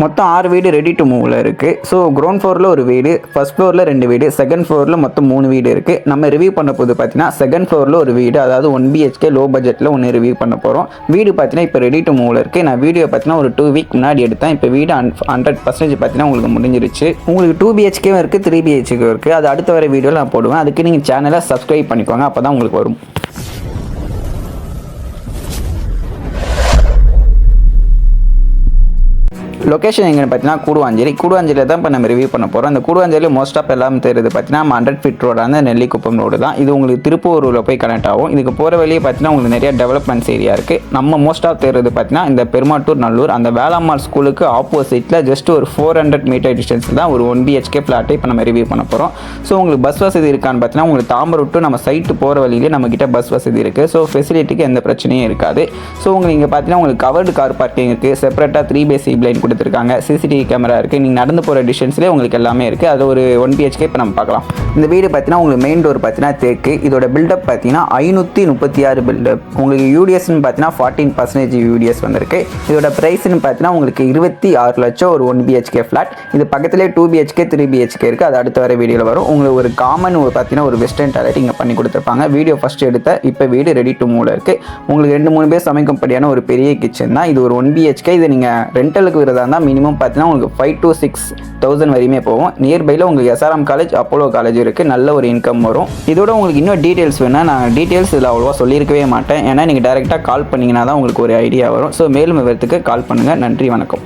மொத்தம் 6 வீடு ready to மூவில் இருக்குது. ஸோ கிரவுண்ட் ஃப்ளோரில் ஒரு வீடு, ஃபர்ஸ்ட் ஃப்ளோரில் 2 வீடு, செகண்ட் ஃப்ளோரில் மொத்தம் 3 வீடு இருக்குது. நம்ம ரிவ்யூ பண்ண போது பார்த்தீங்கன்னா செகண்ட் ஃப்ளோரில் ஒரு வீடு, அதாவது 1 BHK லோ பட்ஜெட்டில் ஒன்று ரிவ்யூ பண்ண போகிறோம். வீடு பார்த்தீங்கன்னா இப்போ ரெடி டு மூவில் இருக்குது. நான் வீடியோ பார்த்தீங்கன்னா ஒரு 2 வீக் முன்னாடி எடுத்தேன். இப்போ வீடு 100% பார்த்தீங்கன்னா உங்களுக்கு முடிஞ்சிருச்சு. உங்களுக்கு 2 BHK இருக்குது, 3 BHK இருக்குது. அது அடுத்த வர வீடியோவில் நான் போடுவேன். அதுக்கு நீங்கள் சேனலை சப்ஸ்கிரைப் பண்ணிக்கோங்க, அப்போ தான் உங்களுக்கு வரும். லொக்கேஷன் எங்கன்னு பார்த்தீங்கன்னா கூடுவாஞ்சேரியில் தான் இப்போ நம்ம ரிவ்யூ பண்ண போகிறோம். இந்த கூடுவாஞ்சேரியில் மோஸ்ட் ஆஃப் எல்லாமே தெரியுது பார்த்தீங்கன்னா 100 ஃபீட் ரோடான நெல்லிக்குப்பம் ரோடு தான். இது உங்களுக்கு திருப்பூரில் போய் கனெக்ட் ஆகும். இதுக்கு போகிற வழியே பார்த்தீங்கன்னா உங்களுக்கு நிறைய டெவலப்மெண்ட்ஸ் ஏரியா இருக்குது. நம்ம மோஸ்ட் ஆஃப் தெரியுது பார்த்தீங்கன்னா இந்த பெருமாட்டூர் நல்லூர் அந்த வேளாம்மாள் ஸ்கூலுக்கு ஆப்போசிட்டில் ஜஸ்ட் ஒரு 400 மீட்டர் டிஸ்டன்ஸில் தான் ஒரு 1 BHK ஃப்ளாட்டை இப்போ நம்ம ரிவ்யூ பண்ண போகிறோம். ஸோ உங்களுக்கு பஸ் வசதி இருக்கான்னு பார்த்தீங்கன்னா உங்களுக்கு தாம்பரம் டு நம்ம சைட்டு போகிற வழியிலே நம்மக்கிட்ட பஸ் வசதி இருக்குது. ஸோ ஃபெசிலிட்டிக்கு எந்த பிரச்சனையும் இருக்காது. ஸோ உங்களுக்கு இங்கே பார்த்தீங்கன்னா உங்களுக்கு கவர்டு கார் பார்க்கிங் இருக்குது, செப்பரேட்டாக 3/6 லைன் கொடுத்துருக்காங்க, CCTV கேமரா இருக்குது, நீங்கள் நடந்து போகிற டிஸ்டன்ஸ்லேயே உங்களுக்கு எல்லாமே இருக்குது. அது ஒரு 1 BHK இப்போ நம்ம பார்க்கலாம். இந்த வீடு பார்த்தீங்கன்னா உங்களுக்கு மெயின் டோர் பார்த்தீங்கன்னா தேக்கு. இதோட பில்டப் பார்த்தீங்கன்னா 536 பில்டப். உங்களுக்கு யூடிஎஸ்ன்னு பார்த்தீங்கன்னா 14% யூடிஎஸ் வந்திருக்கு. இதோட ப்ரைஸ்ன்னு பார்த்தீங்கன்னா உங்களுக்கு 26 லட்சம் ஒரு 1 BHK ஃப்ளாட். இது பக்கத்துலேயே 2 BHK 3 BHK இருக்குது. அது அடுத்த வர வீடியோவில் வரும். உங்களுக்கு ஒரு காமன் பார்த்தீங்கன்னா ஒரு வெஸ்டர்ன் டாய்லெட் இங்கே பண்ணி கொடுத்துருப்பாங்க. வீடியோ ஃபஸ்ட் எடுத்த இப்போ வீடு ரெடி டு மூவில் இருக்குது. உங்களுக்கு 2-3 பேர் சமைக்கும்படியான ஒரு பெரிய கிச்சன் தான். இது ஒரு 1 BHK. இது நீங்கள் ரெண்டலுக்கு விடுறதா இருந்தால் மினிமம் பார்த்தீங்கன்னா உங்களுக்கு 5,000 to 6,000 வரையுமே போகும். நியர்பையில் உங்களுக்கு SRM காலேஜ், அப்போலோ காலேஜ் இருக்குது. நல்ல ஒரு இன்கம் வரும். இதோட உங்களுக்கு இன்னும் டீட்டெயில்ஸ் வேணும்னா நான் டீட்டெயில்ஸ் இதில் அவ்வளோவா சொல்லியிருக்கவே மாட்டேன். ஏன்னா நீங்கள் டேரெக்டாக கால் பண்ணிங்கன்னா தான் உங்களுக்கு ஒரு ஐடியா வரும். ஸோ மேலும் விவரத்துக்கு கால் பண்ணுங்கள். நன்றி, வணக்கம்.